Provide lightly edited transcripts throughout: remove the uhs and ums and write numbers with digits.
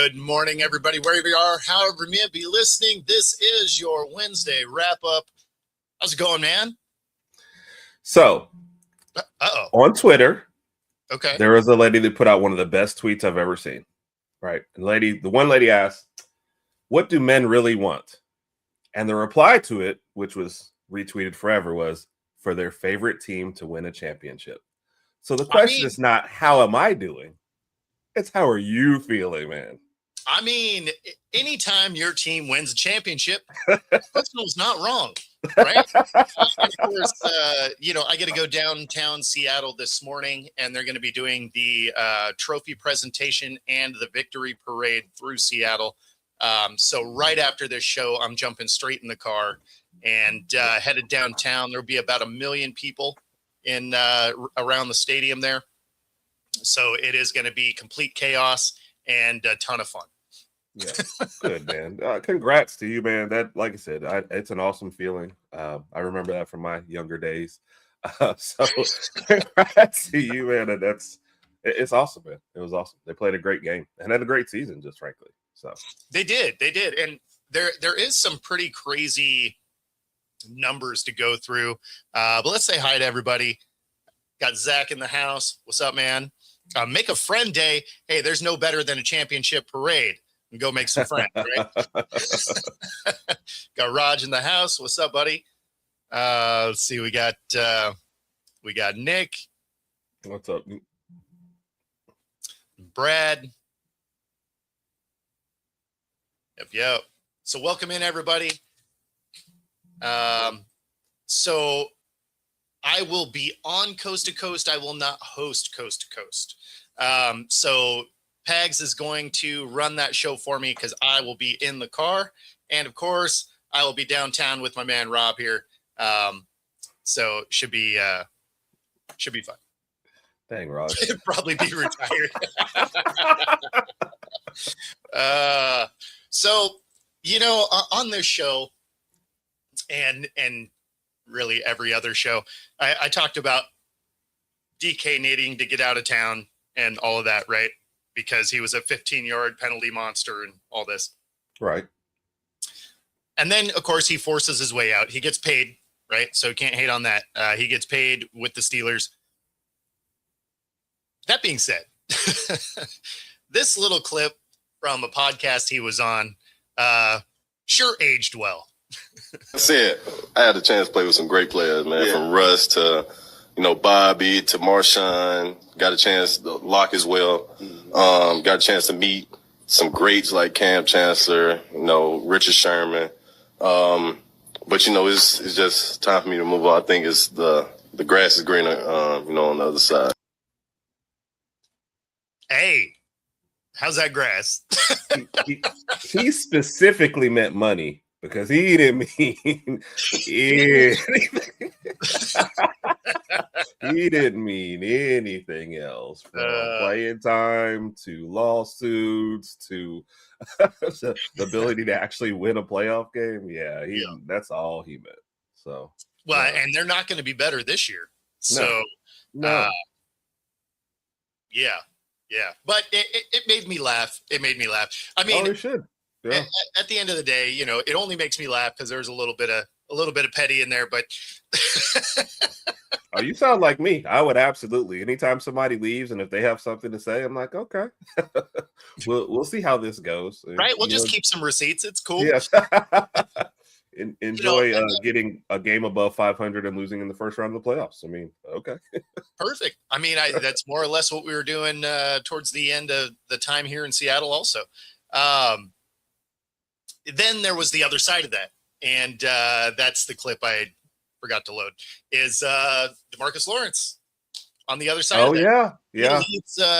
Good morning, everybody, wherever you are, however you may be listening. This is your Wednesday wrap-up. How's it going, man? So, on Twitter, there was a lady that put out one of the best tweets I've ever seen. Right? The one lady asked, "What do men really want?" And the reply to it, which was retweeted forever, was for their favorite team to win a championship. So the question is not, how am I doing? It's how are you feeling, man? I mean, anytime your team wins a championship, Arsenal's not wrong, right? And of course, I get to go downtown Seattle this morning, and they're going to be doing the trophy presentation and the victory parade through Seattle. So right after this show, I'm jumping straight in the car and headed downtown. There'll be about 1 million people in around the stadium there. So it is going to be complete chaos and a ton of fun. Yeah, good, man. Congrats to you, man. That, like I said, it's an awesome feeling. I remember that from my younger days. So congrats to you, man. And it's awesome, man. It was awesome. They played a great game and had a great season, just frankly. So they did. And there is some pretty crazy numbers to go through. But let's say hi to everybody. Got Zach in the house. What's up, man? Make a friend day. Hey, there's no better than a championship parade. And go make some friends, right? Got Raj in the house. What's up, buddy? Let's see. We got Nick. What's up? Brad. Yep. So welcome in, everybody. So I will be on Coast to Coast. I will not host Coast to Coast. So Pags is going to run that show for me because I will be in the car. And, of course, I will be downtown with my man Rob here. So should be fun. Dang, Rob. He'll probably be retired. So, on this show and really every other show, I talked about DK needing to get out of town and all of that, right? Because he was a 15-yard penalty monster and all this. Right. And then, of course, he forces his way out. He gets paid, right? So can't hate on that. He gets paid with the Steelers. That being said, this little clip from a podcast he was on sure aged well. That's it. I had a chance to play with some great players, man, from Russ to, Bobby to Marshawn. Got a chance to Locke as well. Got a chance to meet some greats like Cam Chancellor, Richard Sherman. But, it's just time for me to move on. I think it's the grass is greener, on the other side. Hey, how's that grass? he specifically meant money because he didn't mean anything. He didn't mean anything else, from playing time to lawsuits to the ability to actually win a playoff game. Yeah, that's all he meant. So, and they're not going to be better this year. So, no. Yeah, but it made me laugh. It made me laugh. I mean, it should. Yeah. At the end of the day, it only makes me laugh because there's a little bit of petty in there. But oh, you sound like me. I would absolutely. Anytime somebody leaves and if they have something to say, I'm like, okay, we'll see how this goes. Right? We'll just keep some receipts. It's cool. Yes. Enjoy getting a game above 500 and losing in the first round of the playoffs. I mean, okay. Perfect. I mean, that's more or less what we were doing towards the end of the time here in Seattle also. Then there was the other side of that. And that's the clip I forgot to load, is DeMarcus Lawrence on the other side of that. Yeah.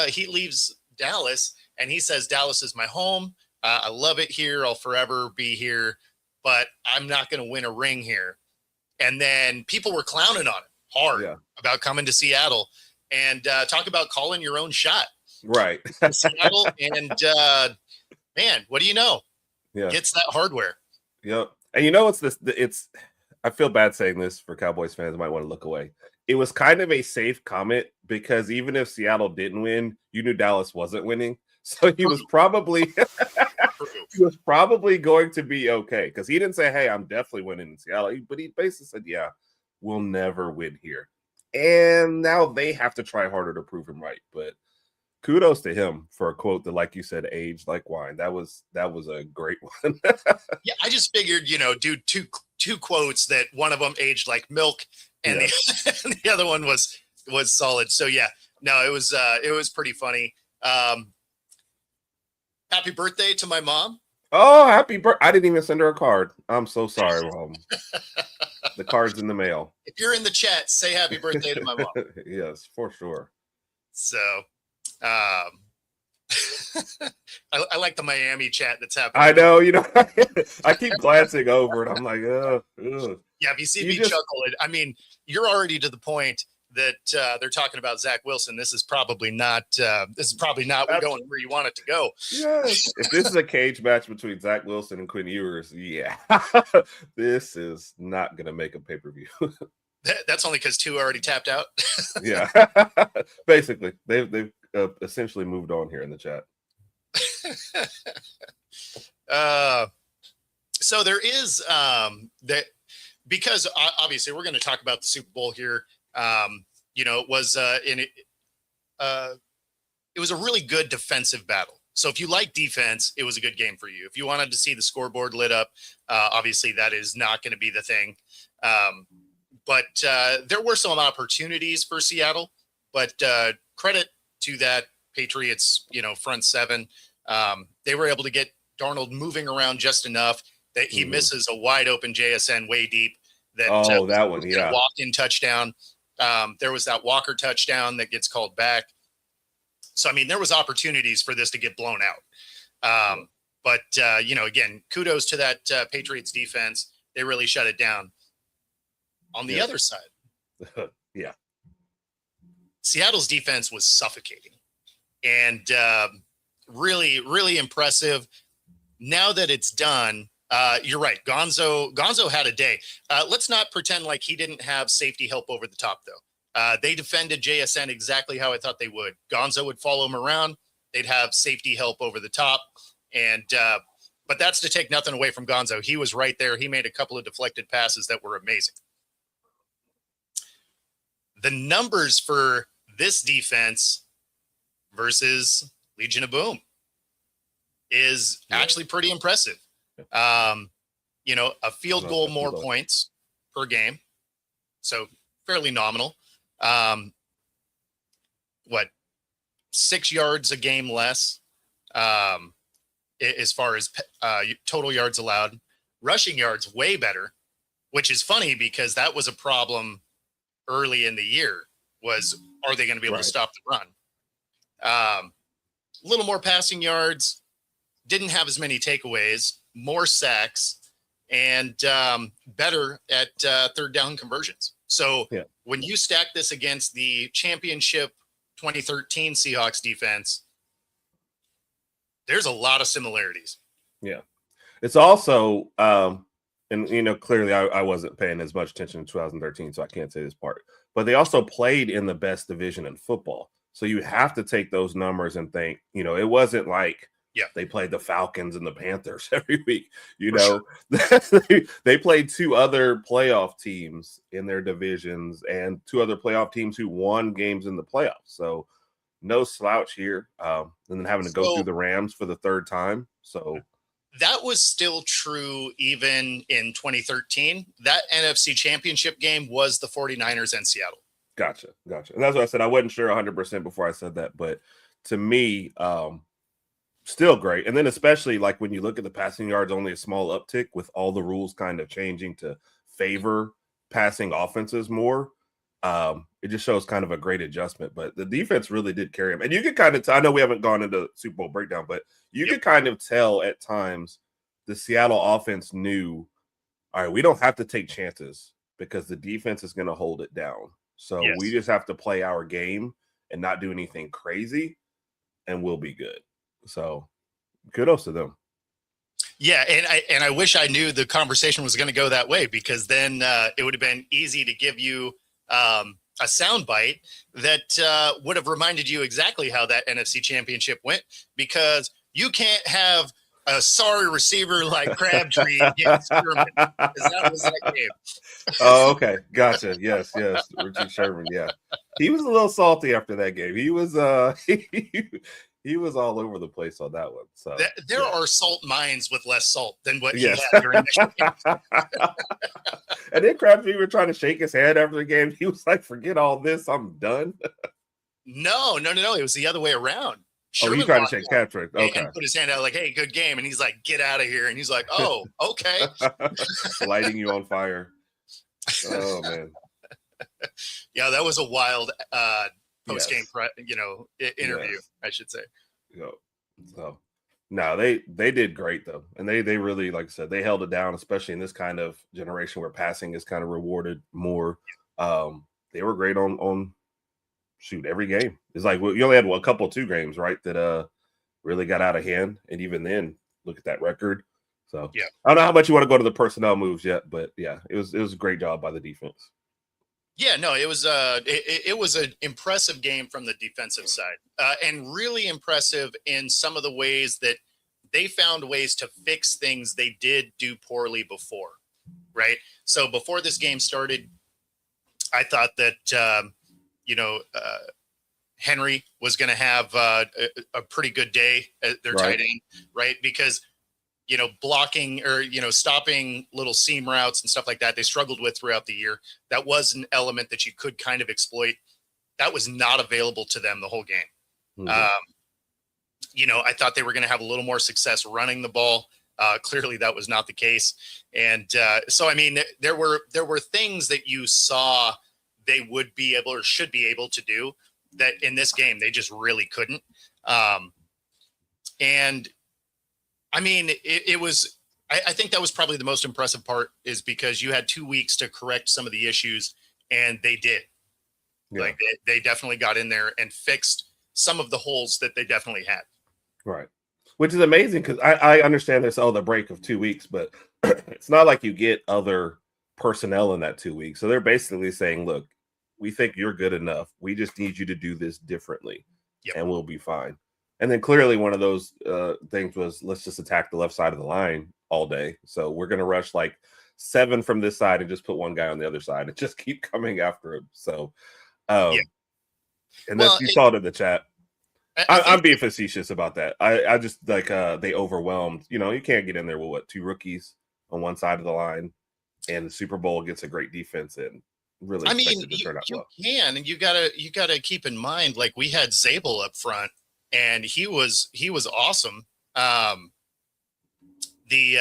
He leaves Dallas, and he says, Dallas is my home. I love it here. I'll forever be here. But I'm not going to win a ring here. And then people were clowning on him hard about coming to Seattle, and talk about calling your own shot. Right. Seattle, and man, what do you know? Yeah. Gets that hardware. Yep. And I feel bad saying this for Cowboys fans who might want to look away. It was kind of a safe comment because even if Seattle didn't win, you knew Dallas wasn't winning. So he was probably going to be okay, because he didn't say, "Hey, I'm definitely winning in Seattle," but he basically said, "Yeah, we'll never win here." And now they have to try harder to prove him right. But kudos to him for a quote that, like you said, aged like wine. That was a great one. Yeah, I just figured, do two quotes that one of them aged like milk, and the other one was solid. So yeah, no, it was pretty funny. Happy birthday to my mom. Oh, happy birthday. I didn't even send her a card. I'm so sorry, Mom. The card's in the mail. If you're in the chat, say happy birthday to my mom. Yes, for sure. So, I like the Miami chat that's happening. I know, I keep glancing over and I'm like, ugh. Yeah, if you see me chuckle, I mean, you're already to the point that they're talking about Zach Wilson. This is probably not going where you want it to go. Yes. If this is a cage match between Zach Wilson and Quinn Ewers, yeah, this is not going to make a pay-per-view. That's only because 2 already tapped out. Yeah, basically, they've essentially moved on here in the chat. So there is that, because obviously we're going to talk about the Super Bowl here. It was it was a really good defensive battle. So if you like defense, it was a good game for you. If you wanted to see the scoreboard lit up, obviously that is not going to be the thing. But there were some opportunities for Seattle, but credit to that Patriots, front seven. They were able to get Darnold moving around just enough that he misses a wide open JSN way deep. That one, yeah, walk-in touchdown. There was that Walker touchdown that gets called back. So, I mean, there was opportunities for this to get blown out. But again, kudos to that Patriots defense. They really shut it down. On the other side, yeah, Seattle's defense was suffocating and really, really impressive. Now that it's done, you're right. Gonzo had a day. Let's not pretend like he didn't have safety help over the top, though. They defended JSN exactly how I thought they would. Gonzo would follow him around. They'd have safety help over the top. And but that's to take nothing away from Gonzo. He was right there. He made a couple of deflected passes that were amazing. The numbers for this defense versus Legion of Boom is actually pretty impressive. A field goal more points per game. So fairly nominal. 6 yards a game less as far as total yards allowed. Rushing yards way better, which is funny because that was a problem early in the year. Are they going to be able to stop the run? A little more passing yards, didn't have as many takeaways, more sacks, and better at third down conversions. So when you stack this against the championship 2013 Seahawks defense, there's a lot of similarities. Yeah. It's also, and clearly I wasn't paying as much attention in 2013, so I can't say this part, but they also played in the best division in football. So you have to take those numbers and think, it wasn't like they played the Falcons and the Panthers every week. They played 2 other playoff teams in their divisions and 2 other playoff teams who won games in the playoffs. So no slouch here. And then having to go through the Rams for the 3rd time. So that was still true even in 2013. That NFC Championship game was the 49ers and Seattle. Gotcha. And that's what I said. I wasn't sure 100% before I said that, but to me, still great. And then especially like when you look at the passing yards, only a small uptick with all the rules kind of changing to favor passing offenses more. It just shows kind of a great adjustment, but the defense really did carry them. And you could kind of I know we haven't gone into Super Bowl breakdown, but you could kind of tell at times the Seattle offense knew, all right, we don't have to take chances because the defense is going to hold it down. So we just have to play our game and not do anything crazy, and we'll be good. So kudos to them. Yeah, and I wish I knew the conversation was going to go that way, because then it would have been easy to give you a soundbite that would have reminded you exactly how that NFC Championship went, because you can't have a sorry receiver like Crabtree against Sherman, because that was that game. Oh, okay. Gotcha. Yes. Richard Sherman. Yeah. He was a little salty after that game. He was he was all over the place on that one. So there are salt mines with less salt than what he had during the game. And then Crabtree were trying to shake his head after the game. He was like, forget all this, I'm done. No. It was the other way around. Sherman, he tried to shake Crabtree. Okay. And put his hand out like, hey, good game. And he's like, get out of here. And he's like, oh, okay. Lighting you on fire. Oh, man. Yeah, that was a wild post-game interview, I should say. So no, they did great though, and they really, like I said, they held it down, especially in this kind of generation where passing is kind of rewarded more. They were great on every game. It's like you only had a couple 2 games, right, that really got out of hand, and even then, look at that record. So yeah, I don't know how much you want to go to the personnel moves yet, but yeah, it was a great job by the defense. Yeah, no, it was an impressive game from the defensive side, and really impressive in some of the ways that they found ways to fix things they did do poorly before, right? So before this game started, I thought that Henry was going to have a pretty good day at their tight end, right? Because blocking or, stopping little seam routes and stuff like that, they struggled with throughout the year. That was an element that you could kind of exploit. That was not available to them the whole game. Mm-hmm. I thought they were going to have a little more success running the ball. Clearly that was not the case. And so, I mean, there were things that you saw they would be able or should be able to do that in this game, they just really couldn't. And I mean, it was, I think that was probably the most impressive part, is because you had 2 weeks to correct some of the issues, and they did. Yeah. Like they definitely got in there and fixed some of the holes that they definitely had. Right. Which is amazing, because I understand this, the break of 2 weeks, but it's not like you get other personnel in that 2 weeks. So they're basically saying, look, we think you're good enough. We just need you to do this differently, and we'll be fine. And then clearly one of those things was, let's just attack the left side of the line all day. So we're going to rush like 7 from this side and just put 1 guy on the other side and just keep coming after him. So, and then you saw it in the chat. I'm being facetious about that. I just like they overwhelmed. You can't get in there with 2 rookies on one side of the line, and the Super Bowl gets a great defense in. Really, you can, and you gotta keep in mind, like, we had Zabel up front, and he was awesome. The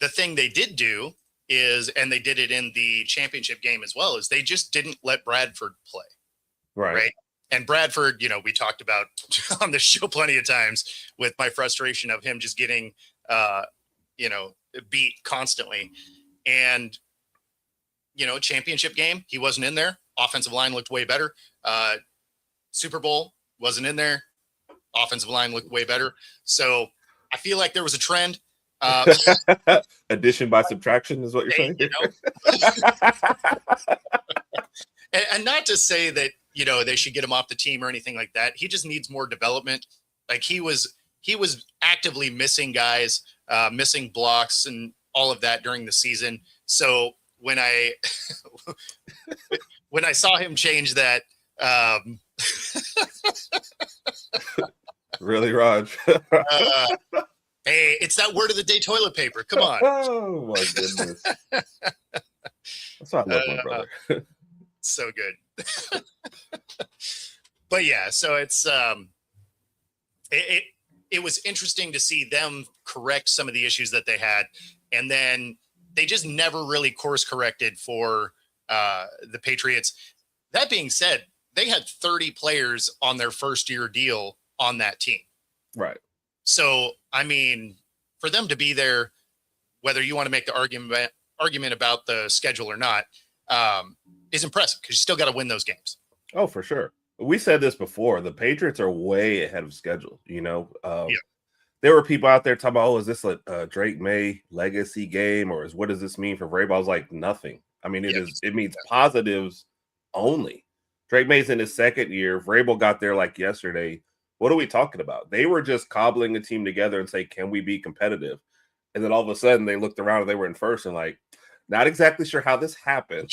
thing they did do is, and they did it in the championship game as well, is they just didn't let Bradford play. Right. And Bradford, we talked about on the show plenty of times with my frustration of him just getting, beat constantly. And, championship game, he wasn't in there. Offensive line looked way better. Super Bowl wasn't in there. Offensive line looked way better. So I feel like there was a trend. Addition by subtraction is what you're saying. And not to say that, they should get him off the team or anything like that. He just needs more development. Like, he was actively missing guys, missing blocks and all of that during the season. So when I saw him change that, really, Raj? Hey, it's that word of the day, toilet paper. Come on. Oh my goodness. That's why I love my brother. So good. But yeah, so it's it was interesting to see them correct some of the issues that they had, and then they just never really course corrected for the Patriots. That being said, they had 30 players on their first year deal on that team. Right. So, I mean, for them to be there, whether you want to make the argument about the schedule or not, is impressive, because you still got to win those games. Oh, for sure. We said this before. The Patriots are way ahead of schedule. There were people out there talking about, is this a Drake May legacy game, or what does this mean for Vrabel? I was like, nothing. I mean, it means positives only. Drake May's in his second year. Vrabel got there like yesterday. What are we talking about? They were just cobbling a team together and say, can we be competitive? And then all of a sudden they looked around and they were in first and like, not exactly sure how this happened.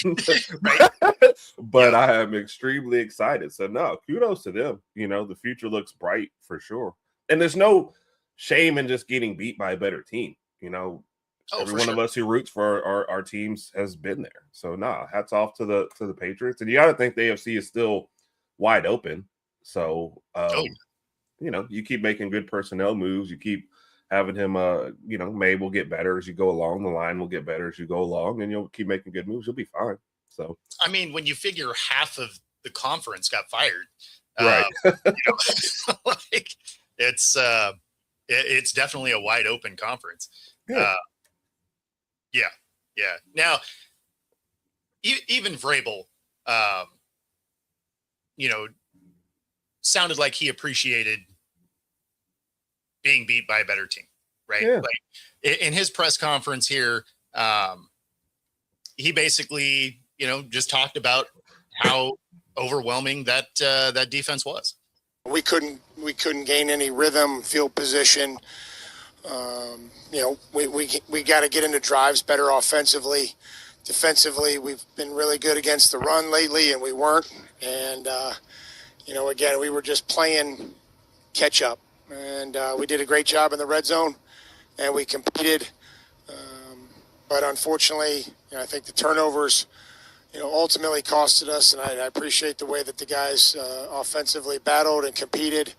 But I am extremely excited. So no, kudos to them. The future looks bright for sure. And there's no shame in just getting beat by a better team. Every one of us who roots for our teams has been there. So hats off to the Patriots. And you got to think the AFC is still wide open. So you keep making good personnel moves. You keep having him May will get better as you go along. The line will get better as you go along, and you'll keep making good moves. You'll be fine. So I mean, when you figure half of the conference got fired, right? Like it's definitely a wide open conference. Yeah. Yeah. Now, even Vrabel, sounded like he appreciated being beat by a better team, right? Yeah. Like in his press conference here, he basically, just talked about how overwhelming that defense was. We couldn't gain any rhythm, field position. We got to get into drives better offensively. Defensively, we've been really good against the run lately, and we weren't. And again, we were just playing catch up, and we did a great job in the red zone, and we competed. But unfortunately, I think the turnovers, ultimately costed us. And I appreciate the way that the guys offensively battled and competed,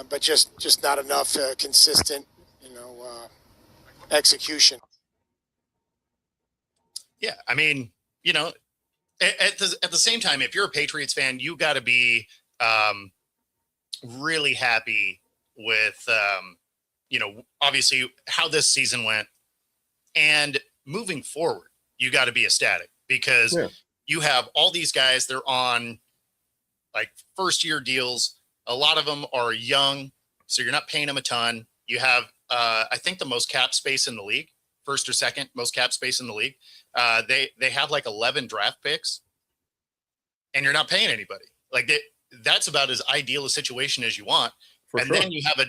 but just not enough consistent, execution. Yeah, I mean, at the same time, if you're a Patriots fan, you got to be really happy with, obviously how this season went, and moving forward, you got to be ecstatic because you have all these guys. They're on like first year deals. A lot of them are young, so you're not paying them a ton. You have, I think, the most cap space in the league, first or second most cap space in the league. They have like 11 draft picks, and you're not paying anybody. Like that's about as ideal a situation as you want. Then you have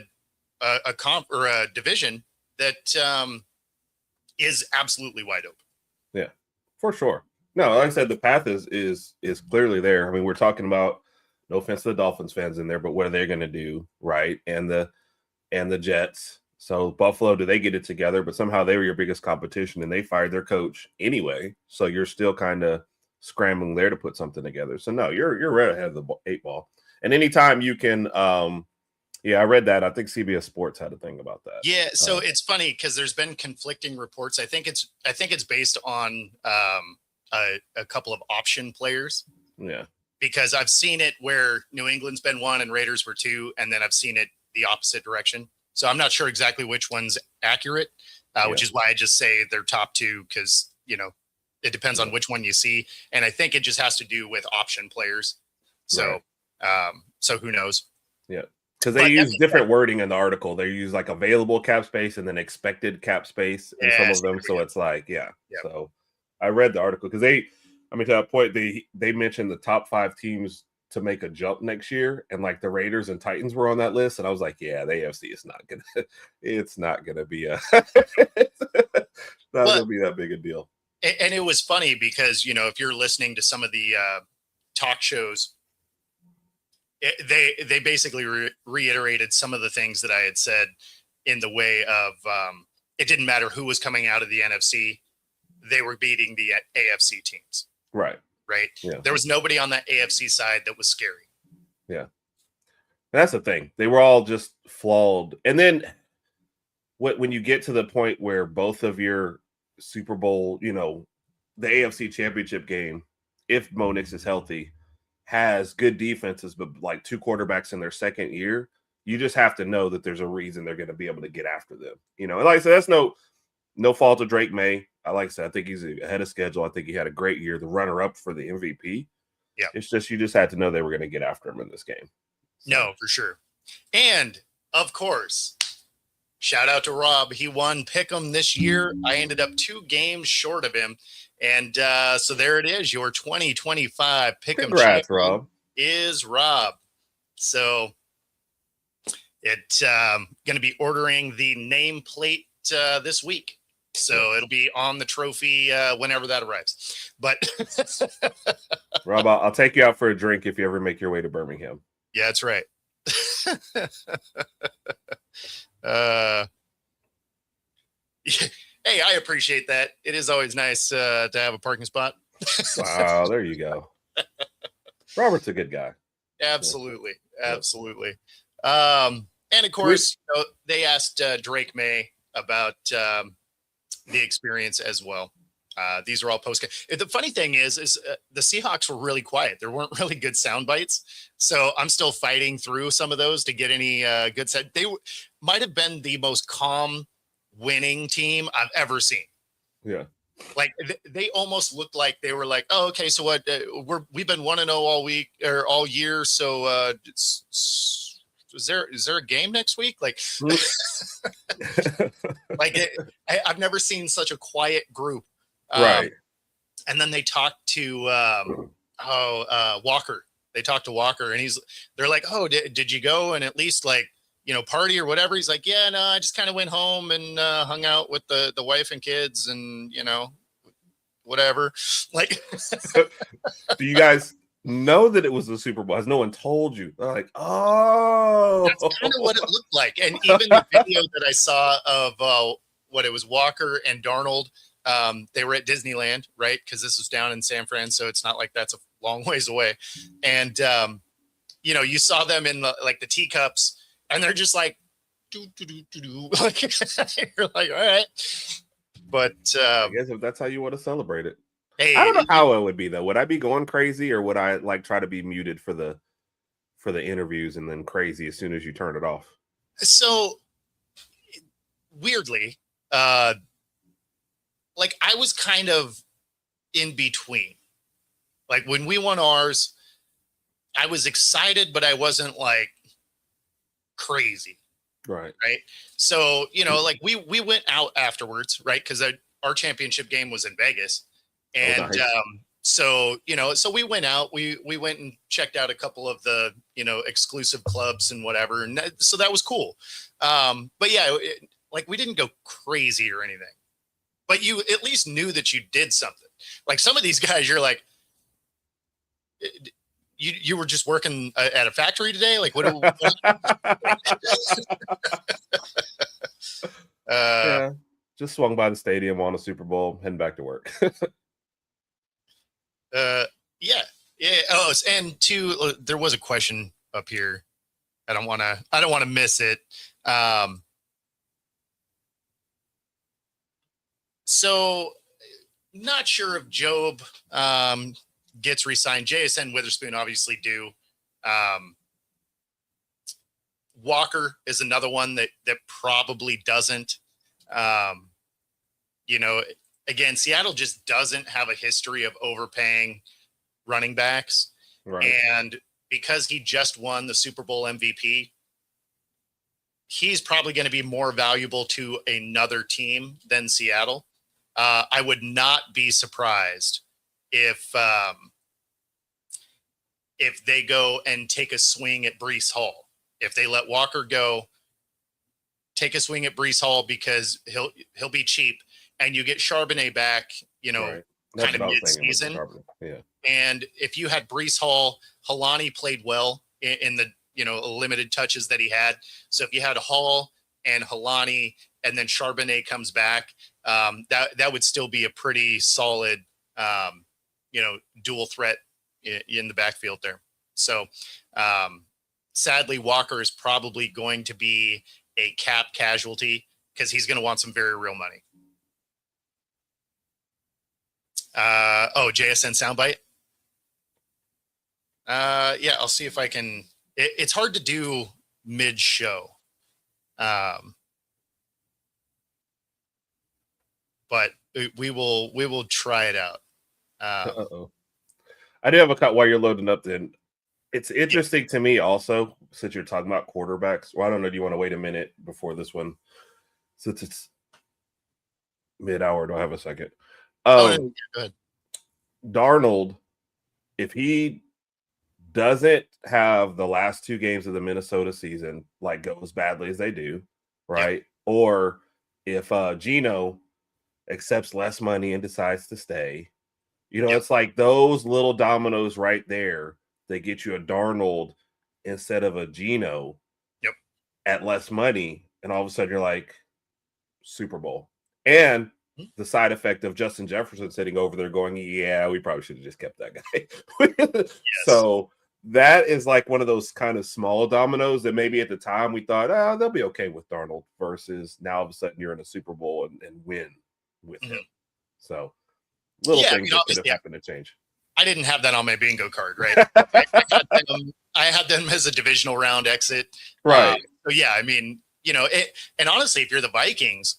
a comp or a division that is absolutely wide open. Yeah, for sure. No, like I said, the path is clearly there. I mean, we're talking about, no offense to the Dolphins fans in there, but what are they going to do, right? And the Jets. So Buffalo, do they get it together? But somehow they were your biggest competition, and they fired their coach anyway. So you're still kind of scrambling there to put something together. So no, you're right ahead of the 8 ball. And anytime you can, I read that. I think CBS Sports had a thing about that. Yeah, so it's funny because there's been conflicting reports. I think it's based on a couple of option players. Yeah, because I've seen it where New England's been 1 and Raiders were 2, and then I've seen it the opposite direction. So I'm not sure exactly which one's accurate, which is why I just say they're top 2 because, it depends on which one you see. And I think it just has to do with option players. So, so who knows? Yeah. Because they use different wording in the article. They use like available cap space and then expected cap space in some of them. So it's like, So I read the article because to that point, they mentioned the top 5 teams to make a jump next year, and like the Raiders and Titans were on that list, and I was like, the AFC is not gonna be gonna be that big a deal. And it was funny because if you're listening to some of the talk shows, they basically reiterated some of the things that I had said in the way of it didn't matter who was coming out of the NFC, they were beating the AFC teams. Right. Yeah. There was nobody on that AFC side that was scary. Yeah. That's the thing. They were all just flawed. And then when you get to the point where both of your Super Bowl, the AFC championship game, if Mo Nix is healthy, has good defenses, but like 2 quarterbacks in their second year, you just have to know that there's a reason they're going to be able to get after them. And like I said, that's no fault of Drake May. Like I said, I think he's ahead of schedule. I think he had a great year, the runner-up for the MVP. Yeah. It's just, you just had to know they were going to get after him in this game. So. No, for sure. And, of course, shout out to Rob. He won Pick'em this year. I ended up 2 games short of him. And so there it is. Your 2025 Pick'em Congrats, champion Rob. is Rob. So it's going to be ordering the nameplate this week. So it'll be on the trophy whenever that arrives. But Rob, I'll take you out for a drink if you ever make your way to Birmingham. Yeah, that's right. Hey, I appreciate that. It is always nice to have a parking spot. Wow, there you go. Robert's a good guy. Absolutely. Absolutely. And of course, they asked Drake May about the experience as well. These are all post. The funny thing is the Seahawks were really quiet. There weren't really good sound bites. So I'm still fighting through some of those to get any good set. They might have been the most calm winning team I've ever seen. Yeah. Like they almost looked like they were like, oh, okay, so what? We've been 1-0 all week or all year. So is there a game next week? Like, I've never seen such a quiet group. Right. And then they talked to Walker. They talked to Walker, and they're like, oh, did you go and at least party or whatever? He's like, yeah, no, I just kind of went home and hung out with the wife and kids and whatever. Like, do you guys know that it was the Super Bowl? Has no one told you? They're like, oh, that's kind of what it looked like. And even the video that I saw of what it was, Walker and Darnold. They were at Disneyland, right? Because this was down in San Fran, so it's not like that's a long ways away. And you saw them in the teacups, and they're just like, do. Like, you're like, all right. But I guess if that's how you want to celebrate it, hey, I don't know how it would be though. Would I be going crazy, or would I try to be muted for the interviews and then crazy as soon as you turn it off? So weirdly, I was kind of in between. Like when we won ours, I was excited, but I wasn't crazy. Right. Right. So, we went out afterwards, right? Because our championship game was in Vegas. And so we went out, we went and checked out a couple of the, exclusive clubs and whatever. And so that was cool. But yeah, we didn't go crazy or anything. But you at least knew that you did something. Like some of these guys, you're like, you were just working at a factory today. Like what? Yeah, just swung by the stadium, won a Super Bowl, heading back to work. Yeah. Oh, and there was a question up here. I don't want to miss it. So, not sure if Job gets re-signed. JSN Witherspoon obviously do. Walker is another one that probably doesn't. Again, Seattle just doesn't have a history of overpaying running backs. Right. And because he just won the Super Bowl MVP, he's probably going to be more valuable to another team than Seattle. I would not be surprised if they go and take a swing at Breece Hall. If they let Walker go, take a swing at Breece Hall because he'll be cheap, and you get Charbonnet back, Right. kind of mid-season. Yeah. And if you had Breece Hall, Helani played well in the limited touches that he had. So if you had Hall and Helani, and then Charbonnet comes back, that would still be a pretty solid, dual threat in the backfield there. So, sadly, Walker is probably going to be a cap casualty because he's going to want some very real money. JSN soundbite. Yeah, I'll see if I can. It's hard to do mid-show. But we will try it out. I do have a cut while you're loading up. Then it's interesting to me also, since you're talking about quarterbacks. Well, I don't know. Do you want to wait a minute before this one? Since it's mid-hour, do I have a second? No, go ahead. Darnold, if he doesn't have the last 2 games of the Minnesota season like go as badly as they do, right? Yep. Or if Geno accepts less money and decides to stay, it's like those little dominoes right there that get you a Darnold instead of a Geno at less money, and all of a sudden you're like Super Bowl. And the side effect of Justin Jefferson sitting over there going, yeah, we probably should have just kept that guy. So that is like one of those kind of small dominoes that maybe at the time we thought, they'll be okay with Darnold, versus now all of a sudden you're in a Super Bowl and win with him. So little things that could have happened to change. I didn't have that on my bingo card, right? I had them as a divisional round exit. Right. So yeah, I mean, and honestly, if you're the Vikings,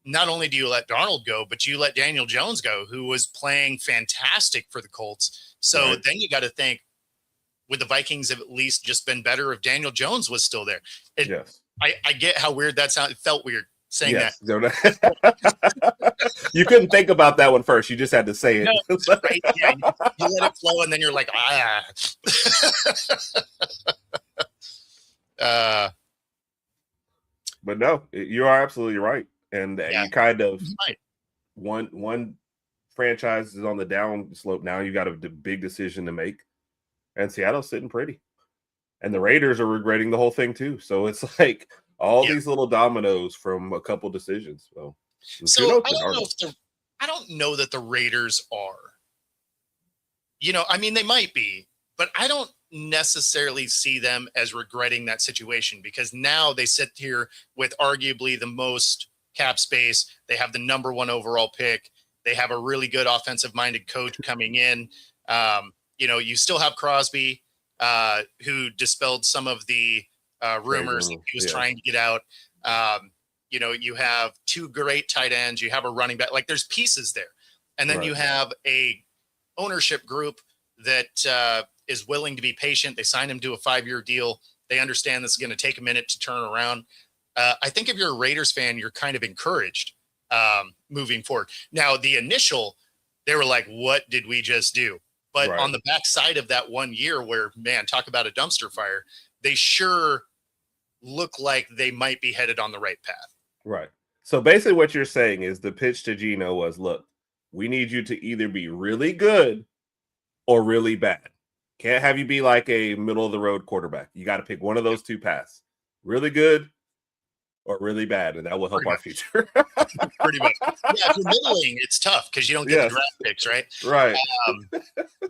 not only do you let Darnold go, but you let Daniel Jones go, who was playing fantastic for the Colts. So then you got to think, would the Vikings have at least just been better if Daniel Jones was still there? Yes. I get how weird that sounded. It felt weird saying that. You couldn't think about that one first. You just had to say it. No, right? Yeah, you let it flow, and then you're like, But no, you are absolutely right. And you kind of one franchise is on the down slope. Now you got a big decision to make, and Seattle's sitting pretty, and the Raiders are regretting the whole thing too. So it's like all these little dominoes from a couple decisions. So I don't know that the Raiders are. I mean, they might be, but I don't necessarily see them as regretting that situation, because now they sit here with arguably the most cap space. They have the number 1 overall pick. They have a really good offensive minded coach coming in. You still have Crosby, who dispelled some of the rumors that he was trying to get out. You have 2 great tight ends. You have a running back. Like, there's pieces there. And then you have a ownership group that is willing to be patient. They signed him to a 5-year deal. They understand this is going to take a minute to turn around. I think if you're a Raiders fan, you're kind of encouraged moving forward. Now, the initial, they were like, what did we just do? But on the backside of that 1 year where, man, talk about a dumpster fire, they sure look like they might be headed on the right path. Right. So basically what you're saying is the pitch to Geno was, look, we need you to either be really good or really bad. Can't have you be like a middle of the road quarterback. You got to pick one of those 2 paths. Really good or really bad, and that will help our future. Pretty much. Yeah, if you're middling, it's tough because you don't get the draft picks, right? Right.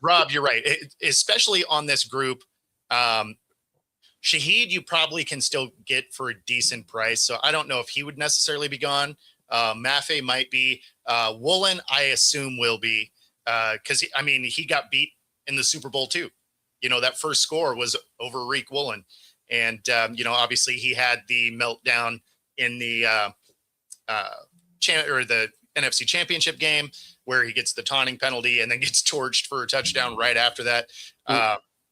Rob, you're right. Especially on this group, Shaheed, you probably can still get for a decent price. So I don't know if he would necessarily be gone. Maffei might be. Woolen, I assume, will be, because he got beat in the Super Bowl too. That first score was over Reek Woolen. And, obviously he had the meltdown in the the NFC Championship game where he gets the taunting penalty and then gets torched for a touchdown right after that.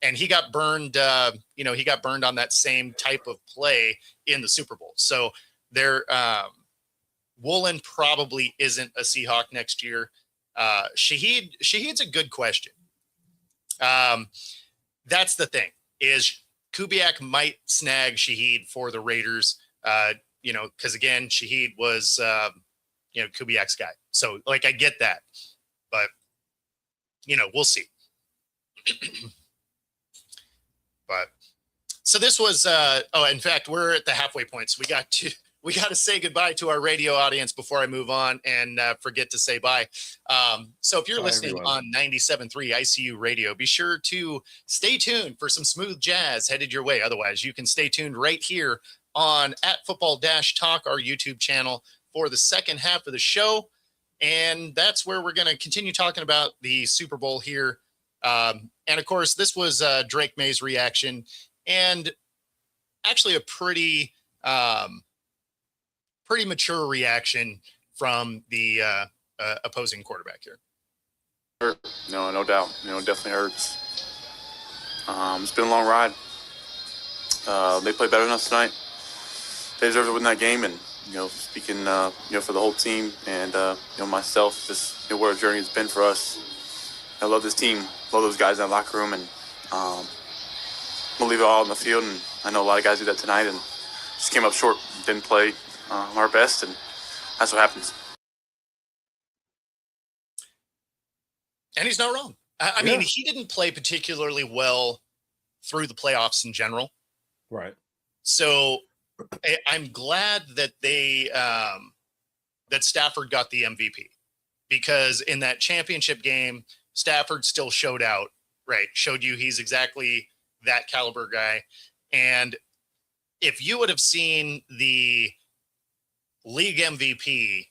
And he got burned, he got burned on that same type of play in the Super Bowl. So Woolen probably isn't a Seahawk next year. Shaheed's a good question. That's the thing, is Kubiak might snag Shaheed for the Raiders, because again, Shaheed was, Kubiak's guy. So I get that, but we'll see. But so this was, in fact, we're at the halfway point. So we got to say goodbye to our radio audience before I move on and forget to say bye. So if you're listening on 97.3 ICU radio, be sure to stay tuned for some smooth jazz headed your way. Otherwise, you can stay tuned right here on @Football-Talk, our YouTube channel, for the second half of the show. And that's where we're going to continue talking about the Super Bowl here. And of course, this was Drake May's reaction, and actually a pretty mature reaction from the opposing quarterback here. No doubt. It definitely hurts. It's been a long ride. They played better than us tonight. They deserve to win that game, and speaking, for the whole team and, myself, just what a journey it's been for us. I love this team, love those guys in the locker room, and we'll leave it all on the field. And I know a lot of guys do that tonight, and just came up short, didn't play our best, and that's what happens. And he's not wrong. I mean, he didn't play particularly well through the playoffs in general. Right. So I'm glad that that Stafford got the MVP, because in that championship game, Stafford still showed out, right? Showed you he's exactly that caliber guy. And if you would have seen the league MVP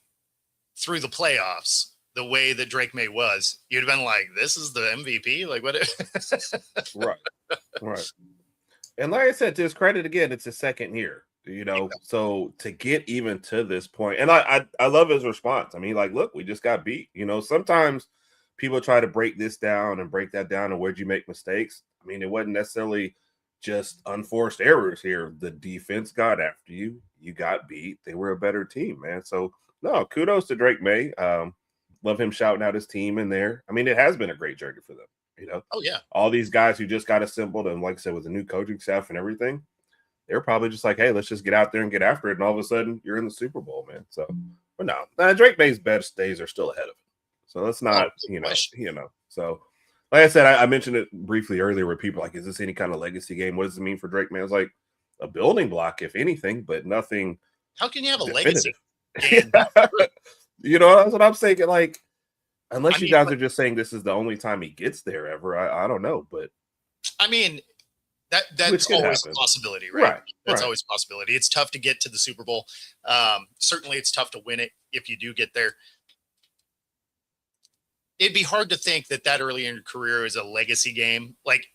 through the playoffs, the way that Drake May was, you'd have been like, this is the MVP? Like, what? Right. And like I said, to his credit, again, it's his second year, so to get even to this point, and I love his response. I mean, like, look, we just got beat. Sometimes people try to break this down and break that down, and where'd you make mistakes? I mean, it wasn't necessarily just unforced errors here. The defense got after you. You got beat. They were a better team, man. So, no, kudos to Drake May. Love him shouting out his team in there. I mean, it has been a great journey for them. Oh, yeah. All these guys who just got assembled, and like I said, with the new coaching staff and everything, they're probably just like, hey, let's just get out there and get after it. And all of a sudden, you're in the Super Bowl, man. So, but no, Drake May's best days are still ahead of him. So let's not, So, like I said, I mentioned it briefly earlier where people are like, is this any kind of legacy game? What does it mean for Drake May? It's like a building block, if anything, but nothing. How can you have a definitive legacy game? That's what I'm saying. Like, unless you guys are just saying this is the only time he gets there ever, I don't know. But I mean, that's always a possibility, right? That's always a possibility. It's tough to get to the Super Bowl. Certainly, it's tough to win it if you do get there. It'd be hard to think that early in your career is a legacy game, like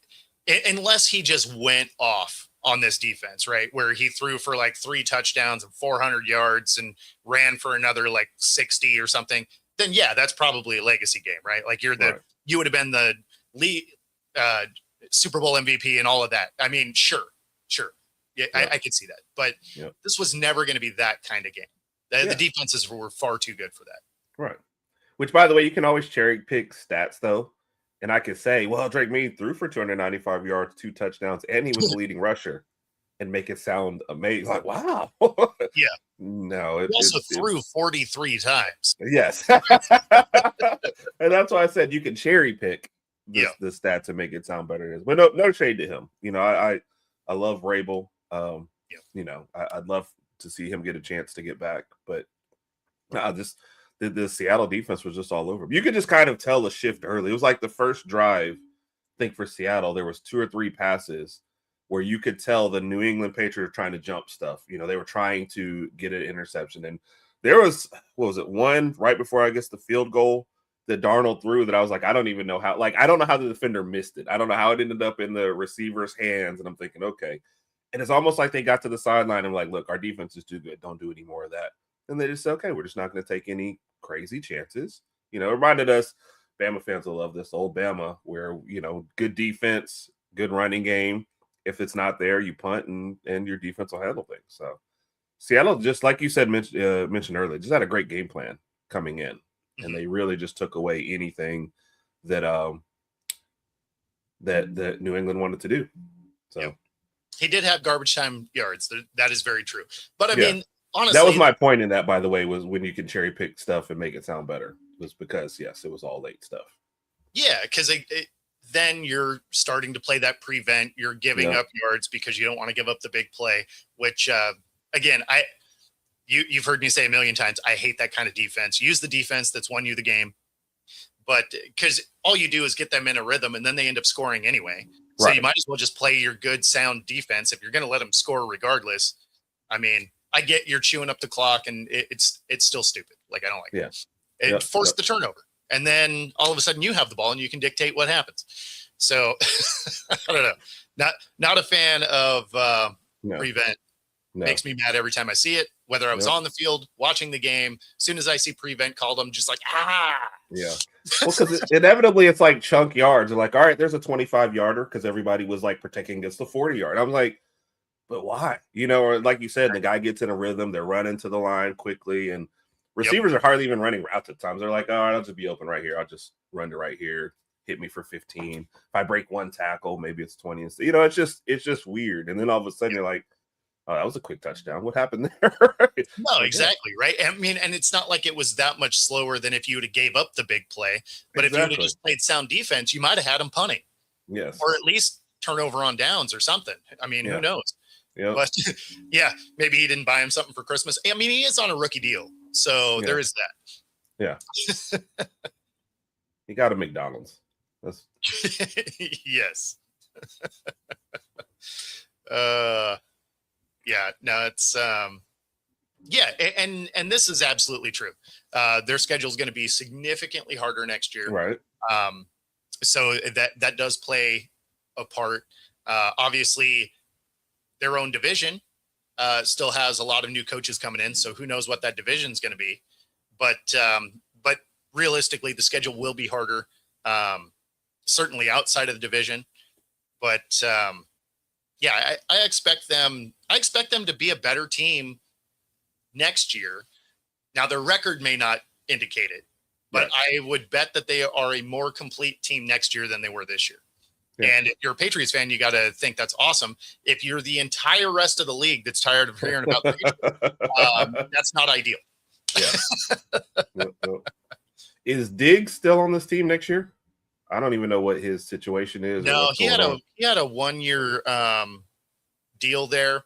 unless he just went off on this defense, right? Where he threw for like 3 touchdowns and 400 yards and ran for another like 60 or something. Then yeah, that's probably a legacy game, right? Like you would have been the lead Super Bowl MVP and all of that. I mean, sure. Yeah. I could see that, but this was never going to be that kind of game. The defenses were far too good for that. Right. Which, by the way, you can always cherry pick stats though. And I could say, well, Drake May threw for 295 yards, 2 touchdowns, and he was the leading rusher, and make it sound amazing. Like, wow. Yeah. No. He also threw 43 times. Yes. And that's why I said you can cherry pick the stats and make it sound better. But no shade to him. I love Rabel. I'd love to see him get a chance to get back. But the Seattle defense was just all over. You could just kind of tell a shift early. It was like the first drive, I think, for Seattle. There was 2 or 3 passes where you could tell the New England Patriots trying to jump stuff. They were trying to get an interception. And there was, one right before, I guess, the field goal that Darnold threw that I was like, I don't even know how. Like, I don't know how the defender missed it. I don't know how it ended up in the receiver's hands. And I'm thinking, okay. And it's almost like they got to the sideline and like, look, our defense is too good. Don't do any more of that. And they just said, okay, we're just not going to take any crazy chances. It reminded us, Bama fans will love this, old Bama, where, good defense, good running game. If it's not there, you punt and your defense will handle things. So Seattle, just like you said, mentioned earlier, just had a great game plan coming in. And they really just took away anything that that New England wanted to do. So he did have garbage time yards. That is very true. But I mean, honestly, that was my point in that, by the way, was when you can cherry pick stuff and make it sound better, was because yes, it was all late stuff. Yeah, because then you're starting to play that prevent. You're giving up yards because you don't want to give up the big play. Which again, you've heard me say a million times, I hate that kind of defense. Use the defense that's won you the game, but because all you do is get them in a rhythm, and then they end up scoring anyway. So you might as well just play your good, sound defense if you're going to let them score regardless. I mean, I get you're chewing up the clock, and it's still stupid. Like, I don't like it. It forced the turnover, and then all of a sudden you have the ball and you can dictate what happens. So I don't know. Not a fan of prevent. Makes me mad every time I see it. Whether I was on the field watching the game, as soon as I see prevent called, I'm just like, Yeah. Well, because inevitably it's like chunk yards. They're like, all right, there's a 25-yarder because everybody was like protecting against the 40-yard. I'm like, but why? Or like you said, the guy gets in a rhythm, they're running to the line quickly, and receivers are hardly even running routes at times. They're like, all right, I'll just be open right here. I'll just run to right here, hit me for 15. If I break one tackle, maybe it's 20. It's just weird. And then all of a sudden you're like, oh, that was a quick touchdown. What happened there? No, exactly, right? I mean, and it's not like it was that much slower than if you would have gave up the big play. But if you would have just played sound defense, you might have had him punting. Yes. Or at least turnover on downs or something. I mean, who knows? Yep. But yeah, maybe he didn't buy him something for Christmas. I mean, he is on a rookie deal. So there is that. Yeah. He got a McDonald's. Yes. Yeah, no, it's and this is absolutely true. Their schedule is going to be significantly harder next year. Right. So that does play a part. Obviously, their own division still has a lot of new coaches coming in, so who knows what that division is going to be. But realistically, the schedule will be harder. Certainly outside of the division, but yeah, I expect them. I expect them to be a better team next year. Now, their record may not indicate it, but I would bet that they are a more complete team next year than they were this year. Yeah. And if you're a Patriots fan, you got to think that's awesome. If you're the entire rest of the league that's tired of hearing about the Patriots, that's not ideal. Yeah. Is Diggs still on this team next year? I don't even know what his situation is. No, he had a 1-year deal there,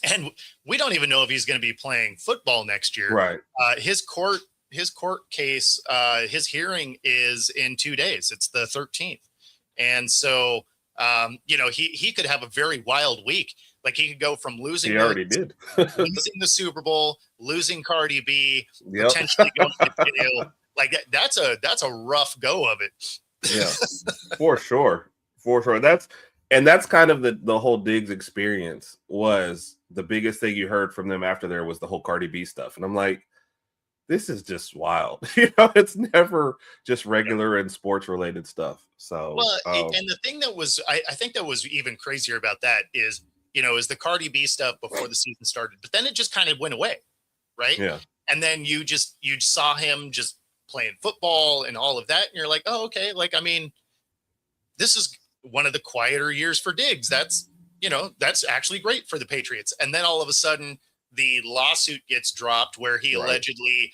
and we don't even know if he's going to be playing football next year. Right. His court case, his hearing is in 2 days. It's the 13th. And so, he could have a very wild week. Like he could go from losing. He already did. losing the Super Bowl, losing Cardi B, potentially going to jail. Like that's a rough go of it. Yeah, for sure. That's kind of the whole Diggs experience was the biggest thing you heard from them after there was the whole Cardi B stuff. And I'm like, this is just wild. It's never just regular and sports related stuff. So, and the thing that was, I think that was even crazier about that is the Cardi B stuff before the season started, but then it just kind of went away. Right. Yeah. And then you saw him just playing football and all of that. And you're like, oh, okay. Like, I mean, this is one of the quieter years for Diggs. That's actually great for the Patriots. And then all of a sudden the lawsuit gets dropped where he allegedly,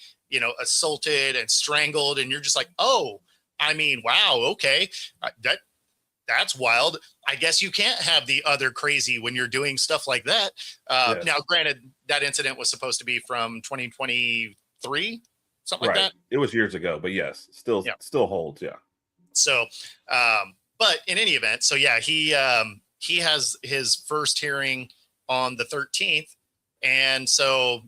assaulted and strangled. And you're just like, oh, I mean, wow. Okay. That's wild. I guess you can't have the other crazy when you're doing stuff like that. Now, granted, that incident was supposed to be from 2023, something like that. It was years ago, but yes, still holds. Yeah. So, but in any event, so yeah, he has his first hearing on the 13th. And so,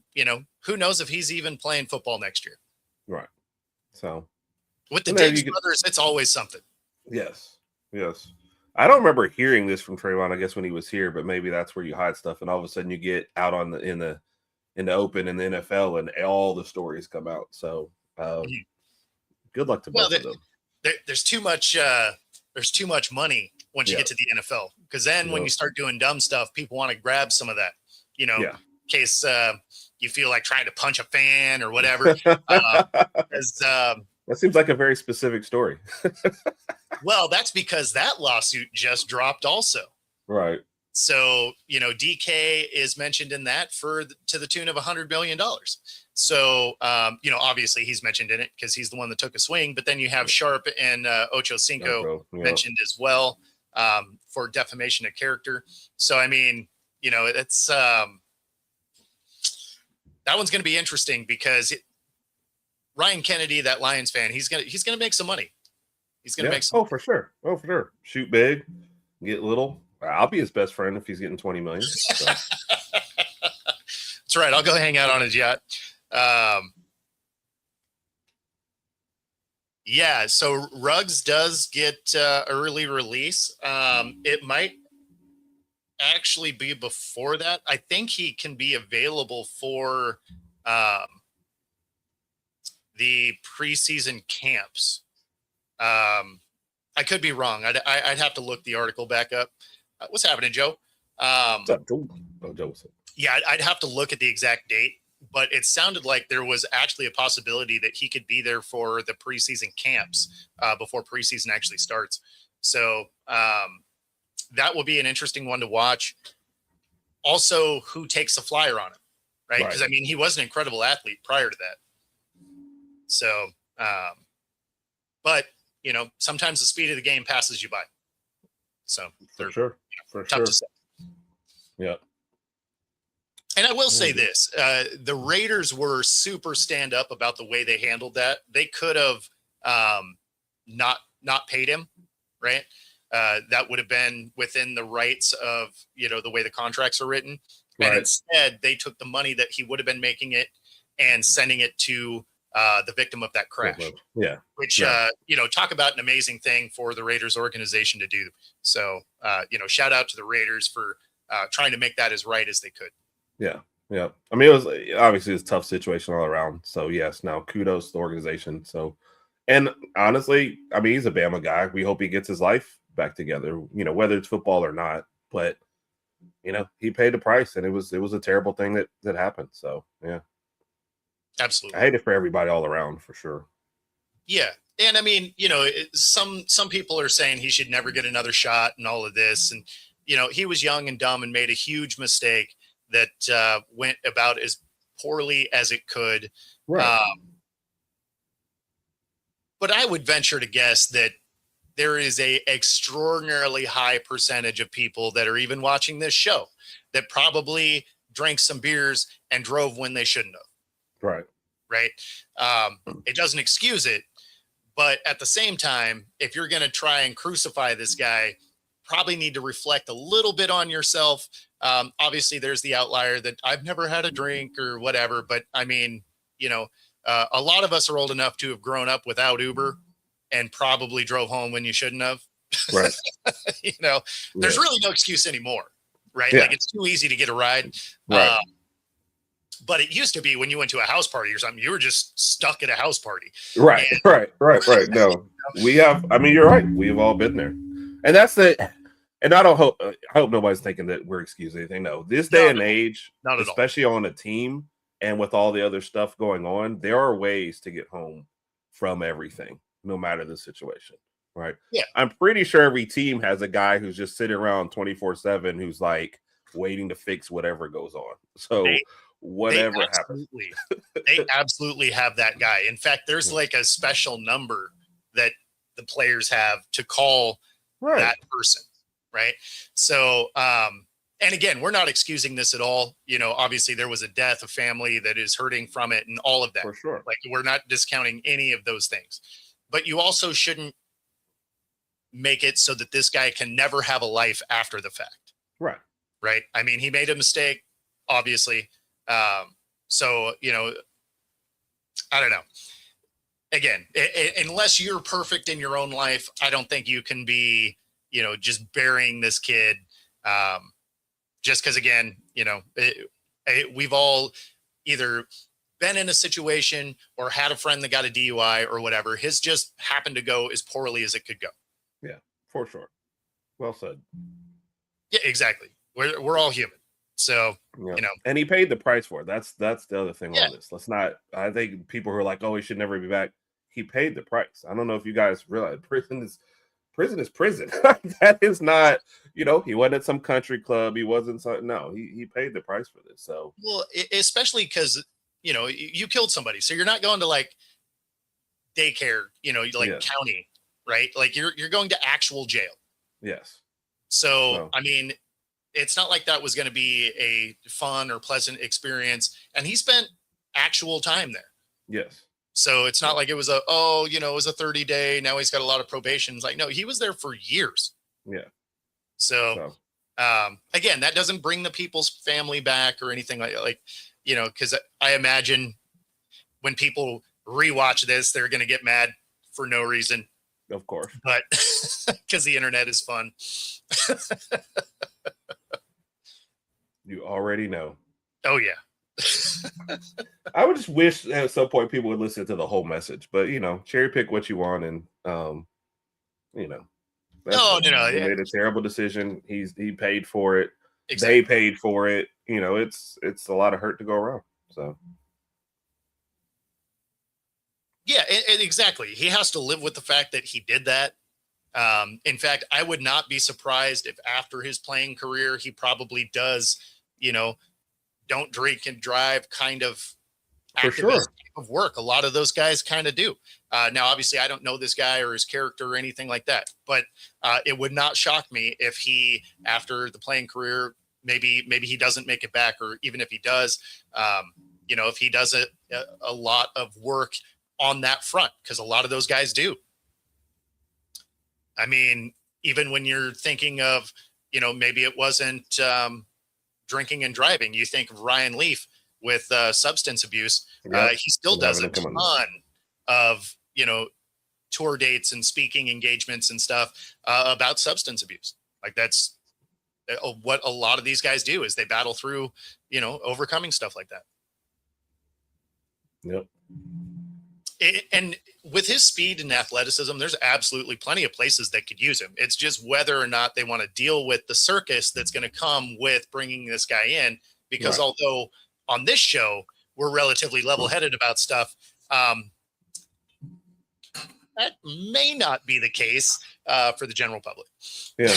who knows if he's even playing football next year. Right. So with the Diggs brothers, it's always something. Yes. I don't remember hearing this from Trayvon, I guess, when he was here, but maybe that's where you hide stuff. And all of a sudden you get out in the open in the NFL and all the stories come out. So good luck to both of them. There's too much money once you get to the NFL, because then when you start doing dumb stuff, people want to grab some of that, in case you feel like trying to punch a fan or whatever. That seems like a very specific story. Well, that's because that lawsuit just dropped also. Right. So, DK is mentioned in that to the tune of $100 billion. So, obviously he's mentioned in it because he's the one that took a swing, but then you have Sharp and Ocho Cinco mentioned as well for defamation of character. So, I mean, it's that one's going to be interesting because Ryan Kennedy, that Lions fan, he's gonna make some money. He's gonna make some. Oh, for sure. Shoot big, get little. I'll be his best friend if he's getting 20 million. So. That's right. I'll go hang out on his yacht. Yeah. So Ruggs does get early release. It might actually be before that. I think he can be available for the preseason camps. I could be wrong. I'd have to look the article back up. What's happening, Joe? Yeah, I'd have to look at the exact date, but it sounded like there was actually a possibility that he could be there for the preseason camps before preseason actually starts. So that will be an interesting one to watch. Also, who takes a flyer on him, right? Because I mean, he was an incredible athlete prior to that. So, but sometimes the speed of the game passes you by. So for sure, to say. Yeah. And I will say this, the Raiders were super stand up about the way they handled that. They could have not paid him, right? That would have been within the rights of, the way the contracts are written. And instead they took the money that he would have been making it and sending it to the victim of that crash. Yeah. Which, talk about an amazing thing for the Raiders organization to do. So, shout out to the Raiders for trying to make that as right as they could. Yeah. Yeah. I mean, it was obviously a tough situation all around. So yes, now kudos to the organization. So, and honestly, I mean, he's a Bama guy. We hope he gets his life back together, whether it's football or not, but he paid the price, and it was a terrible thing that happened. So yeah. Absolutely. I hate it for everybody all around, for sure. Yeah. And I mean, some people are saying he should never get another shot and all of this. And, he was young and dumb and made a huge mistake that went about as poorly as it could. Right. But I would venture to guess that there is a extraordinarily high percentage of people that are even watching this show that probably drank some beers and drove when they shouldn't have. Right. Right. It doesn't excuse it, but at the same time, if you're going to try and crucify this guy, probably need to reflect a little bit on yourself. Obviously there's the outlier that I've never had a drink or whatever, but I mean, a lot of us are old enough to have grown up without Uber and probably drove home when you shouldn't have. Right. There's really no excuse anymore. Right. Yeah. Like it's too easy to get a ride. Right. But it used to be when you went to a house party or something, you were just stuck at a house party. Right. Right. No, I mean, you're right. We've all been there. And I hope nobody's thinking that we're excusing anything. No, this day and age, especially on a team and with all the other stuff going on, there are ways to get home from everything, no matter the situation. Right. Yeah. I'm pretty sure every team has a guy who's just sitting around 24/7 who's like waiting to fix whatever goes on. So whatever happens. They absolutely have that guy. In fact, there's like a special number that the players have to call that person. Right. So, and again, we're not excusing this at all. Obviously there was a death, a family that is hurting from it and all of that. For sure. Like we're not discounting any of those things, but you also shouldn't make it so that this guy can never have a life after the fact. Right. Right. I mean, he made a mistake, obviously. So, I don't know. Again, unless you're perfect in your own life, I don't think you can be, just burying this kid. Just because, again, we've all either been in a situation or had a friend that got a DUI or whatever. His just happened to go as poorly as it could go. Yeah, for sure. Well said. Yeah, exactly. We're all human. So, and he paid the price for it. That's the other thing on this. I think people who are like, oh, he should never be back. He paid the price. I don't know if you guys realize prison is prison. That is not, he wasn't at some country club. He wasn't he paid the price for this. So, well, especially because, you killed somebody. So you're not going to like daycare, county, right? Like you're going to actual jail. Yes. So, I mean, it's not like that was going to be a fun or pleasant experience. And he spent actual time there. Yes. So it's not like it was it was a 30-day. Now he's got a lot of probation. It's like, no, he was there for years. Yeah. So again, that doesn't bring the people's family back or anything like because I imagine when people rewatch this, they're going to get mad for no reason. Of course. But because the internet is fun. You already know. Oh, yeah. I would just wish at some point people would listen to the whole message, but cherry pick what you want, and he made a terrible decision. He paid for it. They paid for it. It's a lot of hurt to go around. So. Yeah, exactly. He has to live with the fact that he did that. In fact, I would not be surprised if after his playing career, he probably does, don't drink and drive kind of activist type of work. A lot of those guys kind of do. Now, obviously, I don't know this guy or his character or anything like that, but it would not shock me if he, after the playing career, maybe he doesn't make it back, or even if he does, if he does a lot of work on that front, because a lot of those guys do. I mean, even when you're thinking of, maybe it wasn't drinking and driving, you think of Ryan Leaf with substance abuse. He still does a ton of, tour dates and speaking engagements and stuff about substance abuse. Like that's what a lot of these guys do, is they battle through, overcoming stuff like that. Yep. And with his speed and athleticism, there's absolutely plenty of places that could use him. It's just whether or not they want to deal with the circus that's going to come with bringing this guy in. Because although on this show, we're relatively level-headed about stuff, that may not be the case for the general public. Yeah.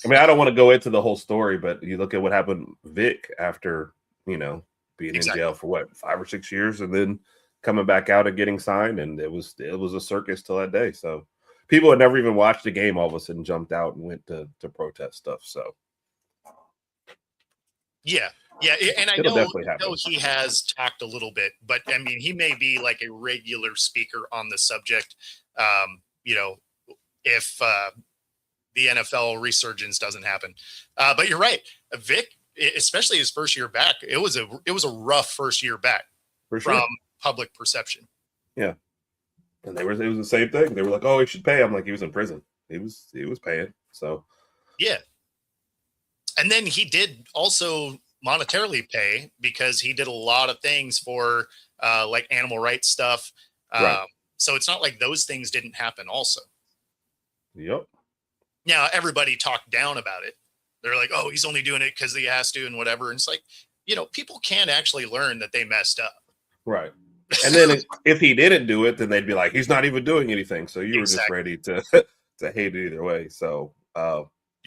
I mean, I don't want to go into the whole story, but you look at what happened Vic after, being in jail for 5 or 6 years, and then coming back out and getting signed, and it was a circus till that day. So people had never even watched the game all of a sudden jumped out and went to protest stuff. So yeah, and I know he has talked a little bit, but I mean, he may be like a regular speaker on the subject. If the NFL resurgence doesn't happen, but you're right, Vic, especially his first year back, it was a rough first year back from public perception. Yeah. And it was the same thing. They were like, "Oh, he should pay." I'm like, he was in prison. He was paying. So yeah. And then he did also monetarily pay, because he did a lot of things for like animal rights stuff. So it's not like those things didn't happen also. Yep. Now everybody talked down about it. They're like, "Oh, he's only doing it because he has to," and whatever. And it's like, people can actually learn that they messed up. Right. And then if he didn't do it, then they'd be like, he's not even doing anything. So you were just ready to hate it either way. So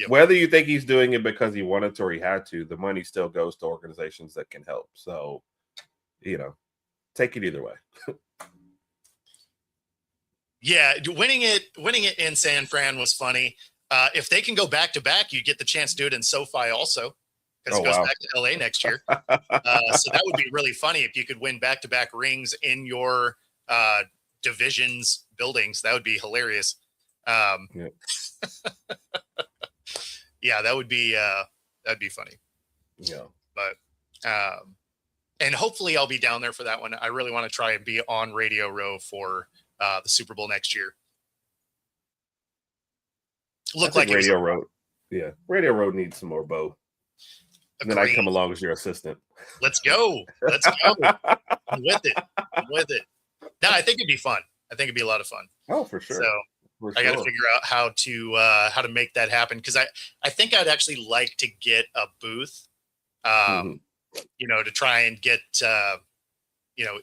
whether you think he's doing it because he wanted to or he had to, the money still goes to organizations that can help. So, take it either way. Yeah, winning it in San Fran was funny. If they can go back to back, you get the chance to do it in SoFi also, because it goes back to LA next year. So that would be really funny if you could win back-to-back rings in your division's buildings. That would be hilarious. Yeah, that would be that'd be funny. Yeah, but and hopefully I'll be down there for that one. I really want to try and be on Radio Row for the Super Bowl next year. Look like Radio Row. Yeah, Radio Row needs some more Bo. And then I come along as your assistant. Let's go. I'm with it. No, I think it'd be fun. I think it'd be a lot of fun. Oh, for sure. So I got to figure out how to make that happen, because I think I'd actually like to get a booth, to try and get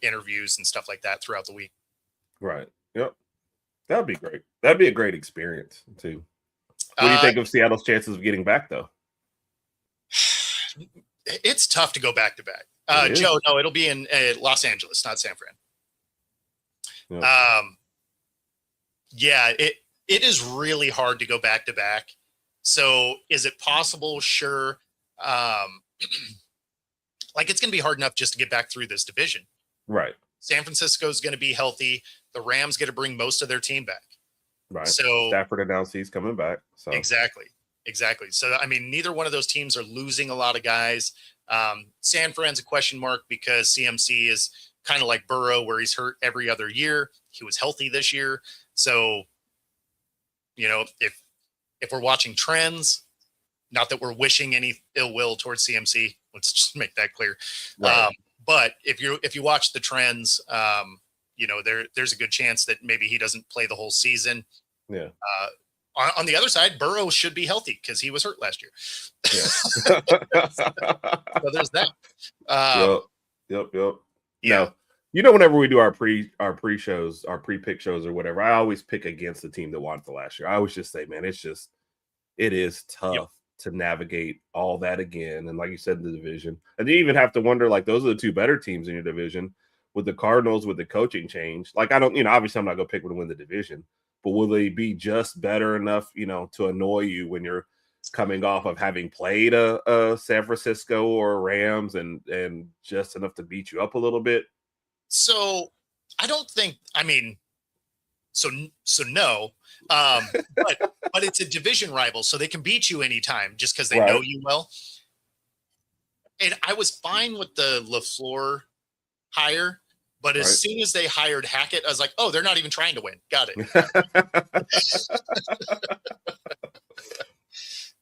interviews and stuff like that throughout the week. Right. Yep. That'd be great. That'd be a great experience too. What do you think of Seattle's chances of getting back, though? It's tough to go back to back. Joe, no, it'll be in Los Angeles, not San Fran. Yep. It is really hard to go back to back. So is it possible? Sure. Like, it's going to be hard enough just to get back through this division. Right. San Francisco is going to be healthy. The Rams get to bring most of their team back. Right. So Stafford announced he's coming back. So Exactly. So, I mean, neither one of those teams are losing a lot of guys. San Fran's a question mark because CMC is kind of like Burrow, where he's hurt every other year. He was healthy this year. So, if we're watching trends, not that we're wishing any ill will towards CMC, let's just make that clear. Right. But if you watch the trends, there's a good chance that maybe he doesn't play the whole season. Yeah. On the other side, Burrow should be healthy because he was hurt last year. Yeah. So there's that. Yep. Yeah. No, whenever we do our pre-shows, our pre-pick shows or whatever, I always pick against the team that won the last year. I always just say, man, it is tough to navigate all that again. And like you said, the division, and you even have to wonder, like, those are the two better teams in your division with the Cardinals, with the coaching change. Like, I don't, obviously I'm not going to pick them to win the division, but will they be just better enough, to annoy you when you're coming off of having played a San Francisco or Rams and just enough to beat you up a little bit? So I don't think, so no, but it's a division rival, so they can beat you anytime just because they know you well. And I was fine with the LaFleur hire, but as soon as they hired Hackett, I was like, oh, they're not even trying to win. Got it.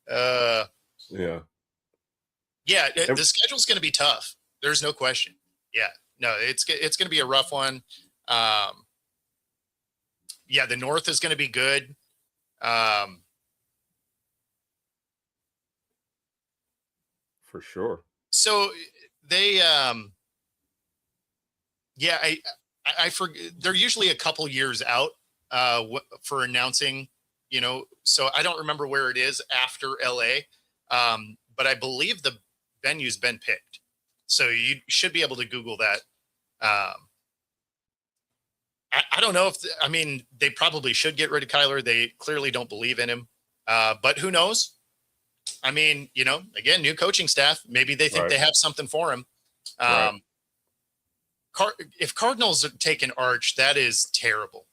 The schedule's going to be tough. There's no question. Yeah, no, it's going to be a rough one. The North is going to be good. For sure. So they, I forget. They're usually a couple years out for announcing, so I don't remember where it is after LA. But I believe the venue's been picked. So you should be able to Google that. I don't know if, they probably should get rid of Kyler. They clearly don't believe in him. But who knows? Again, new coaching staff. Maybe they think they have something for him. If Cardinals take an Arch, that is terrible.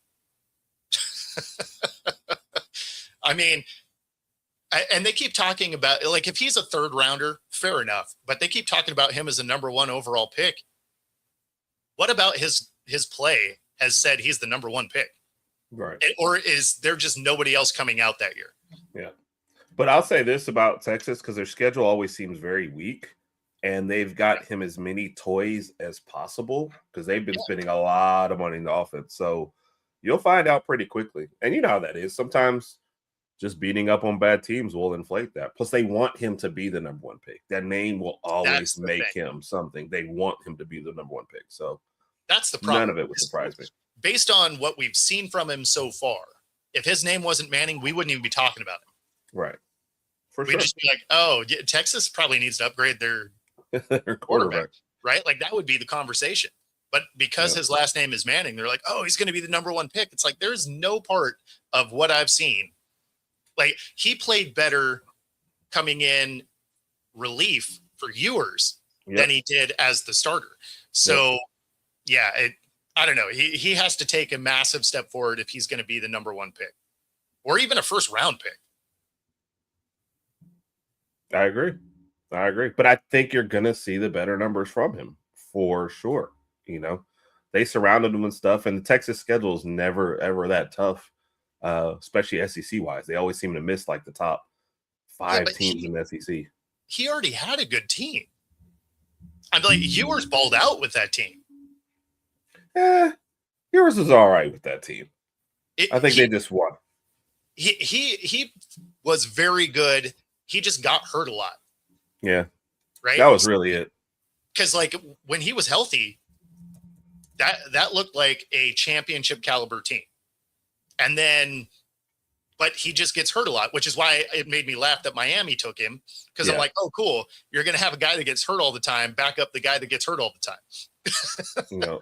And they keep talking about, like, if he's a third rounder, fair enough. But they keep talking about him as a number 1 overall pick. What about his play has said he's the number 1 pick? Right. Or is there just nobody else coming out that year? Yeah. But I'll say this about Texas, because their schedule always seems very weak. And they've got him as many toys as possible because they've been spending a lot of money in the offense. So you'll find out pretty quickly. And you know how that is. Sometimes just beating up on bad teams will inflate that. Plus, they want him to be the number 1 pick. That name will always make him something. They want him to be the number 1 pick. So that's the problem. None of it would surprise me. Based on what we've seen from him so far, if his name wasn't Manning, we wouldn't even be talking about him. Right. We'd just be like, oh, Texas probably needs to upgrade their quarterback, right? Like, that would be the conversation. But because his last name is Manning, they're like, oh, he's going to be the number 1 pick. It's like, there's no part of what I've seen. Like, he played better coming in relief for Ewers than he did as the starter. So, I don't know. He has to take a massive step forward if he's going to be the number 1 pick or even a first round pick. I agree. But I think you're going to see the better numbers from him for sure. They surrounded him and stuff, and the Texas schedule is never, ever that tough, especially SEC wise. They always seem to miss like the top 5 teams in the SEC. He already had a good team. Ewers balled out with that team. Ewers was all right with that team. I think they just won. He was very good. He just got hurt a lot. Yeah. Right. That was really it. Because, like, when he was healthy, that looked like a championship caliber team. And then, but he just gets hurt a lot, which is why it made me laugh that Miami took him. Because I'm like, oh, cool. You're going to have a guy that gets hurt all the time, back up the guy that gets hurt all the time. No.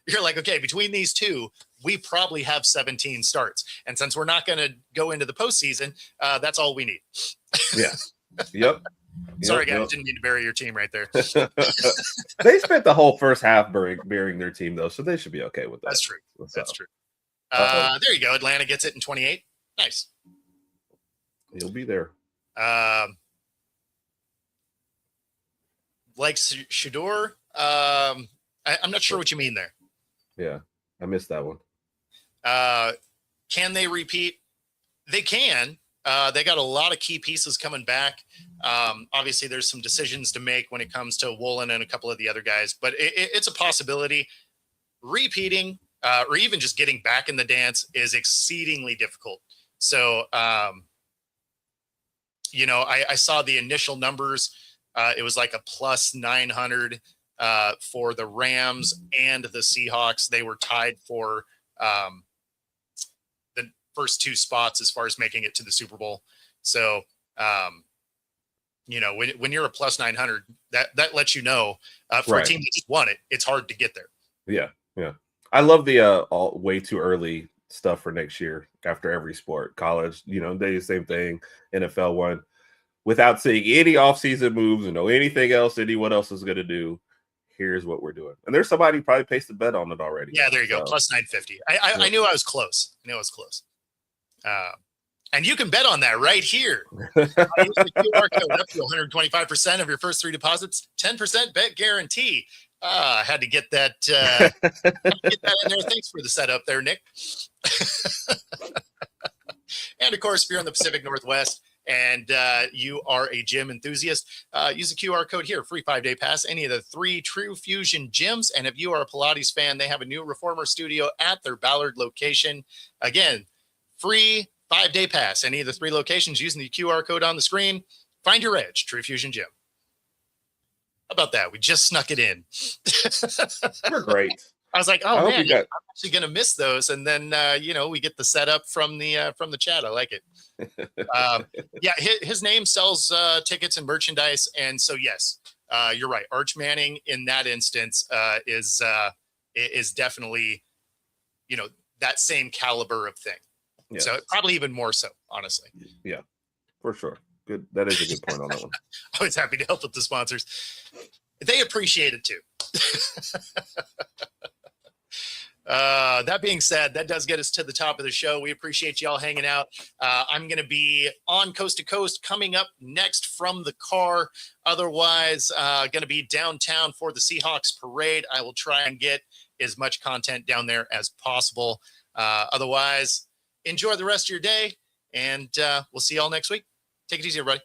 You're like, okay, between these two, we probably have 17 starts. And since we're not going to go into the postseason, that's all we need. Yeah. Yep. Sorry, guys. Didn't mean to bury your team right there. They spent the whole first half burying their team, though, so they should be okay with that. That's true. That's true. There you go. Atlanta gets it in 28. Nice. He'll be there. Like Shador, I'm not sure what you mean there. Yeah, I missed that one. Can they repeat? They can. They got a lot of key pieces coming back. Obviously, there's some decisions to make when it comes to Woolen and a couple of the other guys, but it's a possibility. Repeating or even just getting back in the dance is exceedingly difficult So, you know, I saw the initial numbers. It was like a plus 900 for the Rams and the Seahawks. They were tied for the first two spots as far as making it to the Super Bowl. So, you know, when you're a plus 900, that lets you know for a team that just won it, it's hard to get there. Yeah, yeah. I love the way too early stuff for next year after every sport. College, you know, they do the same thing. NFL one, without seeing any offseason moves and know anything else anyone else is going to do. Here's what we're doing. And there's somebody who probably placed a bet on it already. Yeah, there you go. Plus 950. I knew I was close. And you can bet on that right here. Use the QR code up to 125% of your first 3 deposits. 10% bet guarantee. I had to get that, get that in there. Thanks for the setup there, Nick. And of course, if you're in the Pacific Northwest and you are a gym enthusiast, use the QR code here. Free 5-day pass. Any of the 3 True Fusion gyms. And if you are a Pilates fan, they have a new reformer studio at their Ballard location. Again, free 5-day pass. Any of the 3 locations using the QR code on the screen. Find your edge. True Fusion Gym. How about that? We just snuck it in. You're great. I was like, oh man, I'm actually gonna miss those. And then you know, we get the setup from the chat. I like it. Yeah, his name sells tickets and merchandise, and so yes, you're right. Arch Manning in that instance is definitely, you know, that same caliber of thing. Yes. So probably even more so, honestly. Yeah, for sure. Good. That is a good point on that one. I was happy to help with the sponsors. They appreciate it too. That being said, that does get us to the top of the show. We appreciate y'all hanging out. I'm going to be on Coast to Coast coming up next from the car. Otherwise, going to be downtown for the Seahawks parade. I will try and get as much content down there as possible. Otherwise, enjoy the rest of your day, and we'll see y'all next week. Take it easy, everybody.